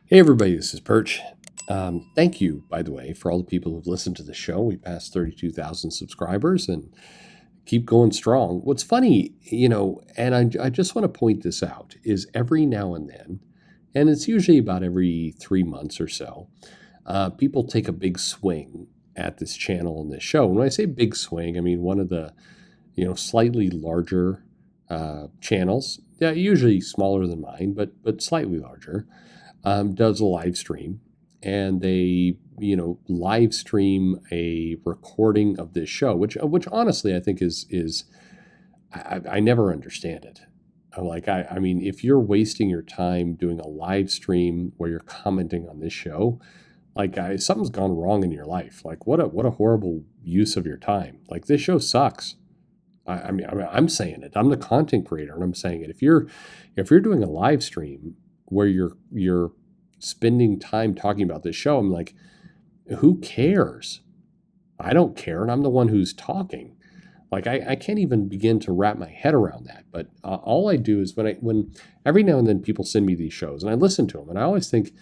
Hey everybody, this is Perch. Thank you, by the way, for all the people who've listened to the show. We passed 32,000 subscribers and keep going strong. What's funny, and I just want to point this out, is every now and then, and it's usually about every 3 months or so, people take a big swing at this channel and this show. And when I say big swing, I mean one of the, slightly larger channels, yeah, usually smaller than mine, but slightly larger, does a live stream, and they live stream a recording of this show, which honestly I think is I never understand it. I mean, if you're wasting your time doing a live stream where you're commenting on this show, something's gone wrong in your life. Like what a horrible use of your time. Like this show sucks. I mean, I'm saying it. I'm the content creator, and I'm saying it. If you're doing a live stream where you're spending time talking about this show, I'm like, who cares? I don't care, and I'm the one who's talking. Like I can't even begin to wrap my head around that. But all I do is when every now and then people send me these shows, and I listen to them, and I always think,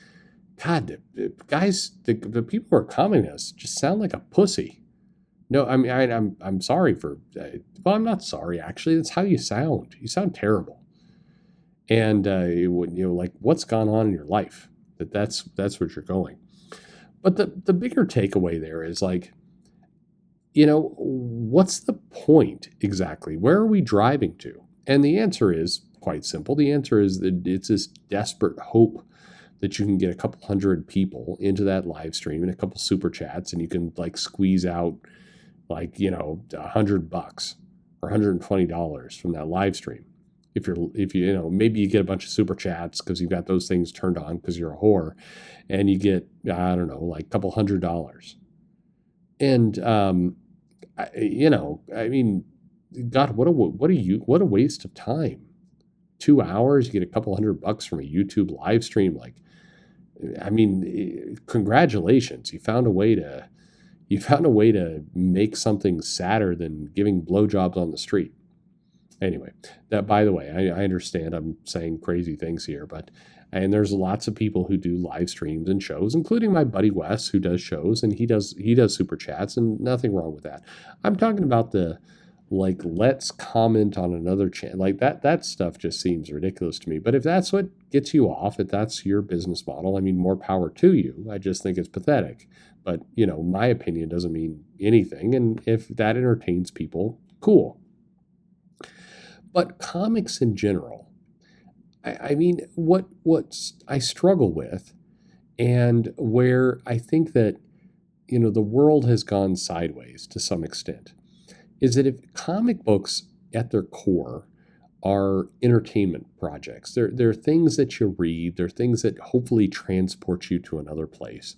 God, guys, the people who are commenting us just sound like a pussy. No, I mean I'm sorry for. Well, I'm not sorry actually. That's how you sound. You sound terrible. And like what's gone on in your life that's where you're going. But the bigger takeaway there is like, what's the point exactly? Where are we driving to? And the answer is quite simple. The answer is that it's this desperate hope that you can get a couple hundred people into that live stream and a couple super chats, and you can like squeeze out like $100 or $120 from that live stream. If you maybe you get a bunch of super chats because you've got those things turned on because you're a whore, and you get, I don't know, like a couple $100. And I mean, God, what a waste of time. 2 hours, you get a couple $100 from a YouTube live stream. Like, I mean, congratulations, you found a way to make something sadder than giving blowjobs on the street. Anyway, that, by the way, I understand I'm saying crazy things here, and there's lots of people who do live streams and shows, including my buddy Wes, who does shows, and he does super chats, and nothing wrong with that. I'm talking about the like, let's comment on another channel, like that stuff just seems ridiculous to me. But if that's what gets you off, if that's your business model, I mean, more power to you. I just think it's pathetic. But my opinion doesn't mean anything, and if that entertains people, cool. But comics in general, I mean, what I struggle with, and where I think that the world has gone sideways to some extent, is that if comic books at their core are entertainment projects, they're things that you read, they're things that hopefully transport you to another place,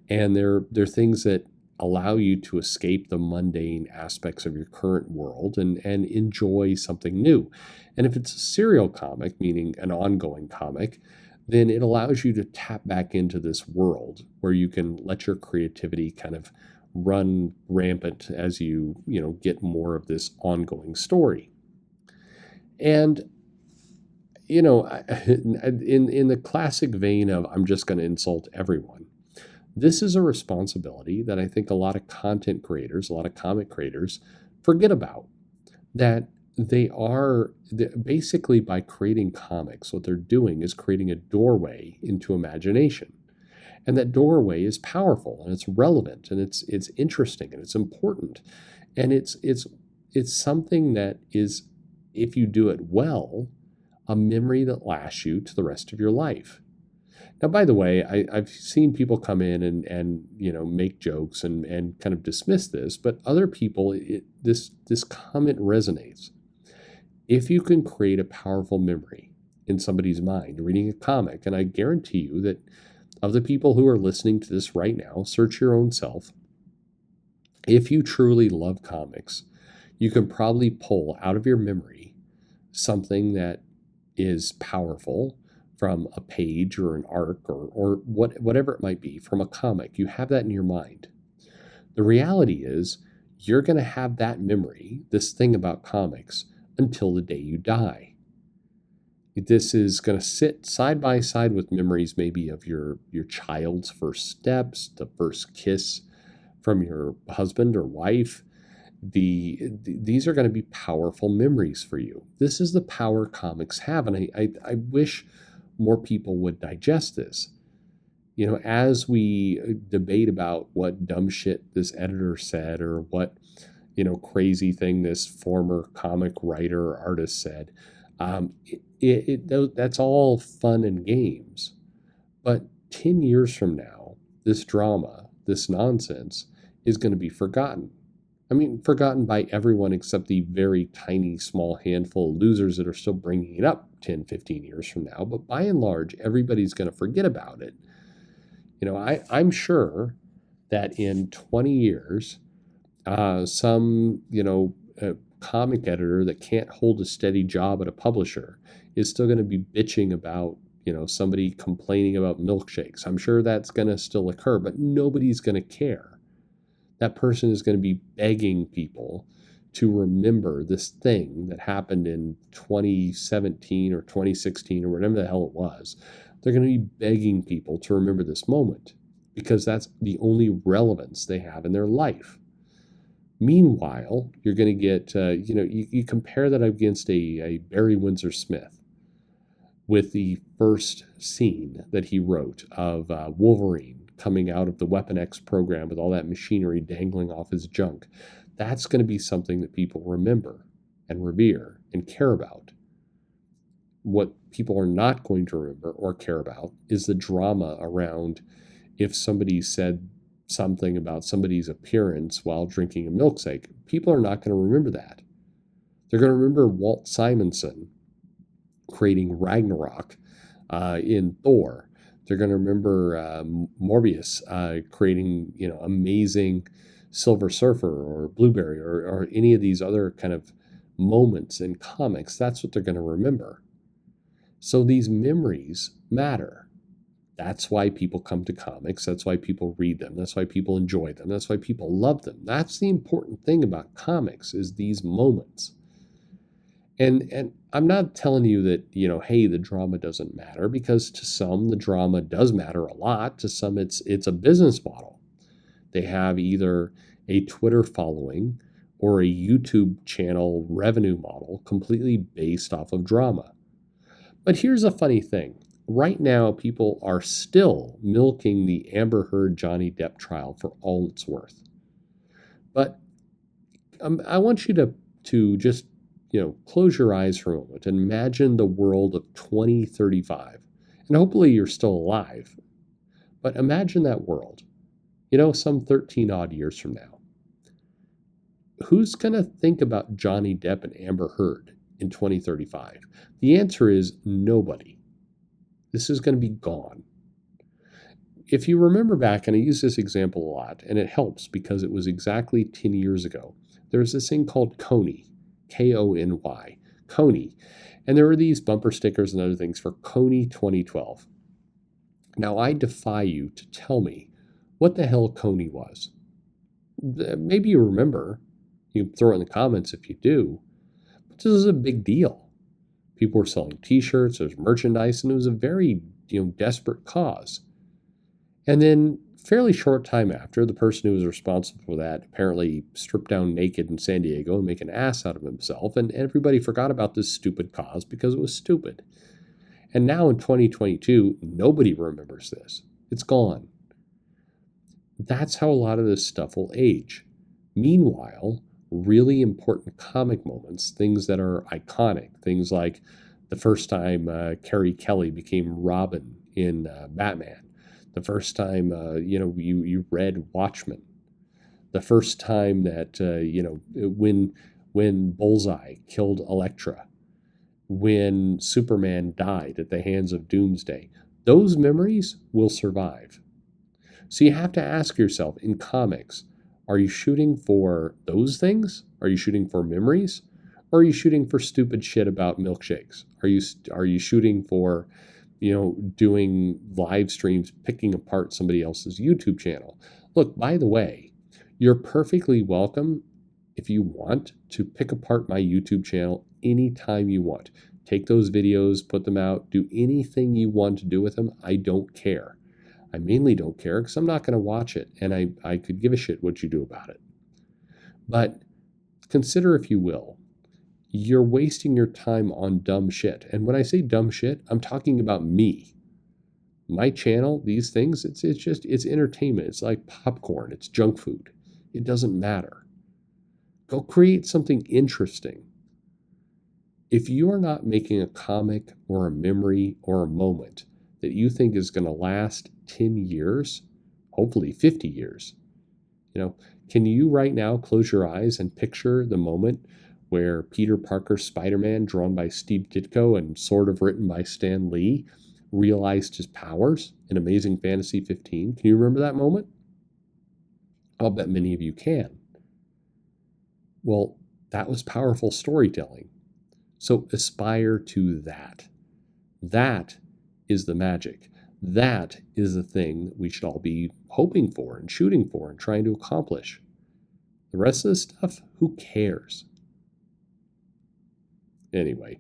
and they're things that allow you to escape the mundane aspects of your current world and enjoy something new. And if it's a serial comic, meaning an ongoing comic, then it allows you to tap back into this world where you can let your creativity kind of run rampant as you get more of this ongoing story. And in the classic vein of I'm just going to insult everyone, this is a responsibility that I think a lot of content creators, a lot of comic creators forget about. That they are basically, by creating comics, what they're doing is creating a doorway into imagination. And that doorway is powerful, and it's relevant, and it's interesting, and it's important. And it's something that is, if you do it well, a memory that lasts you to the rest of your life. Now, by the way, I've seen people come in and make jokes and kind of dismiss this, but other people, this comment resonates. If you can create a powerful memory in somebody's mind reading a comic, and I guarantee you that of the people who are listening to this right now, search your own self. If you truly love comics, you can probably pull out of your memory something that is powerful from a page or an arc or whatever it might be from a comic. You have that in your mind. The reality is you're going to have that memory, this thing about comics, until the day you die. This is going to sit side by side with memories maybe of your child's first steps, the first kiss from your husband or wife. These are going to be powerful memories for you. This is the power comics have, and I wish more people would digest this. As we debate about what dumb shit this editor said, or what crazy thing this former comic writer or artist said, that's all fun and games. But 10 years from now, this drama, this nonsense, is going to be forgotten. I mean, forgotten by everyone except the very tiny, small handful of losers that are still bringing it up 10, 15 years from now. But by and large, everybody's going to forget about it. I'm sure that in 20 years, some, comic editor that can't hold a steady job at a publisher is still going to be bitching about, somebody complaining about milkshakes. I'm sure that's going to still occur, but nobody's going to care. That person is going to be begging people to remember this thing that happened in 2017 or 2016 or whatever the hell it was. They're going to be begging people to remember this moment because that's the only relevance they have in their life. Meanwhile, you're going to get, you compare that against a Barry Windsor Smith with the first scene that he wrote of Wolverine coming out of the Weapon X program with all that machinery dangling off his junk. That's going to be something that people remember and revere and care about. What people are not going to remember or care about is the drama around if somebody said something about somebody's appearance while drinking a milkshake. People are not going to remember that. They're going to remember Walt Simonson creating Ragnarok in Thor. They're going to remember Morbius creating, amazing Silver Surfer or Blueberry or any of these other kind of moments in comics. That's what they're going to remember. So these memories matter. That's why people come to comics. That's why people read them. That's why people enjoy them. That's why people love them. That's the important thing about comics is these moments. And I'm not telling you that, hey, the drama doesn't matter, because to some the drama does matter a lot. To some it's a business model. They have either a Twitter following or a YouTube channel revenue model completely based off of drama. But here's a funny thing. Right now, people are still milking the Amber Heard Johnny Depp trial for all it's worth. But I want you to just, close your eyes for a moment and imagine the world of 2035. And hopefully you're still alive. But imagine that world, some 13 odd years from now. Who's going to think about Johnny Depp and Amber Heard in 2035? The answer is nobody. This is going to be gone. If you remember back, and I use this example a lot, and it helps because it was exactly 10 years ago, there was this thing called Kony, Kony, Kony. And there were these bumper stickers and other things for Kony 2012. Now, I defy you to tell me what the hell Kony was. Maybe you remember. You can throw it in the comments if you do. But this is a big deal. People were selling t-shirts, there's merchandise, and it was a very, desperate cause. And then fairly short time after, the person who was responsible for that apparently stripped down naked in San Diego and make an ass out of himself, and everybody forgot about this stupid cause because it was stupid. And now in 2022, nobody remembers this. It's gone. That's how a lot of this stuff will age. Meanwhile, really important comic moments, things that are iconic, things like the first time Carrie Kelly became Robin in Batman, the first time you read Watchmen, the first time that when Bullseye killed Elektra, when Superman died at the hands of Doomsday, those memories will survive. So you have to ask yourself, in comics, are you shooting for those things? Are you shooting for memories? Or are you shooting for stupid shit about milkshakes? Are you shooting for, doing live streams, picking apart somebody else's YouTube channel? Look, by the way, you're perfectly welcome if you want to pick apart my YouTube channel anytime you want. Take those videos, put them out, do anything you want to do with them. I don't care. I mainly don't care because I'm not going to watch it, and I could give a shit what you do about it. But consider, if you will, you're wasting your time on dumb shit. And when I say dumb shit, I'm talking about me. My channel, these things, it's entertainment. It's like popcorn. It's junk food. It doesn't matter. Go create something interesting. If you are not making a comic or a memory or a moment that you think is going to last 10 years, hopefully 50 years, can you right now close your eyes and picture the moment where Peter Parker's Spider-Man, drawn by Steve Ditko and sort of written by Stan Lee, realized his powers in Amazing Fantasy 15? Can you remember that moment? I'll bet many of you can. Well, that was powerful storytelling. So aspire to that. That is the magic. That is the thing that we should all be hoping for and shooting for and trying to accomplish. The rest of the stuff, who cares? Anyway,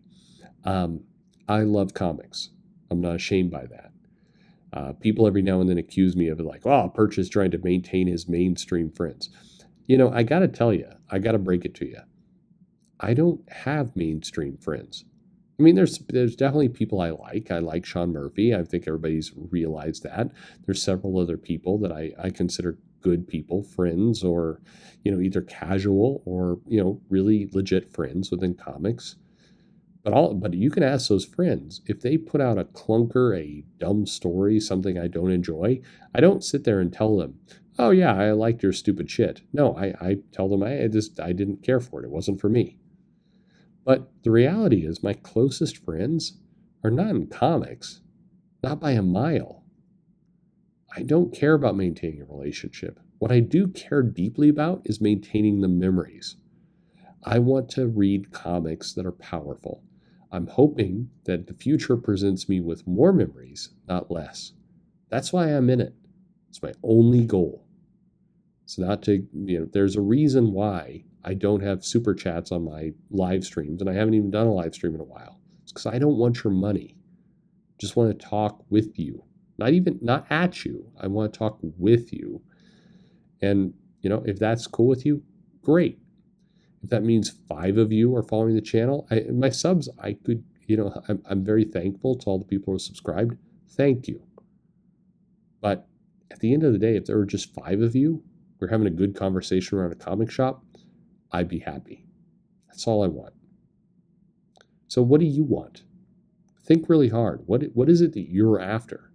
I love comics. I'm not ashamed by that. People every now and then accuse me of it, like, oh, Perch is trying to maintain his mainstream friends. I got to tell you, I got to break it to you. I don't have mainstream friends. I mean, there's definitely people I like. I like Sean Murphy. I think everybody's realized that. There's several other people that I consider good people, friends, or, either casual or, really legit friends within comics. But you can ask those friends, if they put out a clunker, a dumb story, something I don't enjoy, I don't sit there and tell them, oh yeah, I liked your stupid shit. No, I tell them I didn't care for it. It wasn't for me. But the reality is my closest friends are not in comics, not by a mile. I don't care about maintaining a relationship. What I do care deeply about is maintaining the memories. I want to read comics that are powerful. I'm hoping that the future presents me with more memories, not less. That's why I'm in it. It's my only goal. It's not to, there's a reason why I don't have super chats on my live streams, and I haven't even done a live stream in a while. It's because I don't want your money. Just want to talk with you. Not at you. I want to talk with you. And, if that's cool with you, great. If that means 5 of you are following the channel, my subs, I could, I'm very thankful to all the people who are subscribed. Thank you. But at the end of the day, if there were just 5 of you, we're having a good conversation around a comic shop, I'd be happy. That's all I want. So what do you want? Think really hard. What is it that you're after?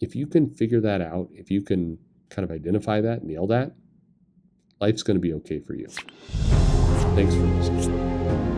If you can figure that out, if you can kind of identify that, nail that, life's going to be okay for you. Thanks for listening.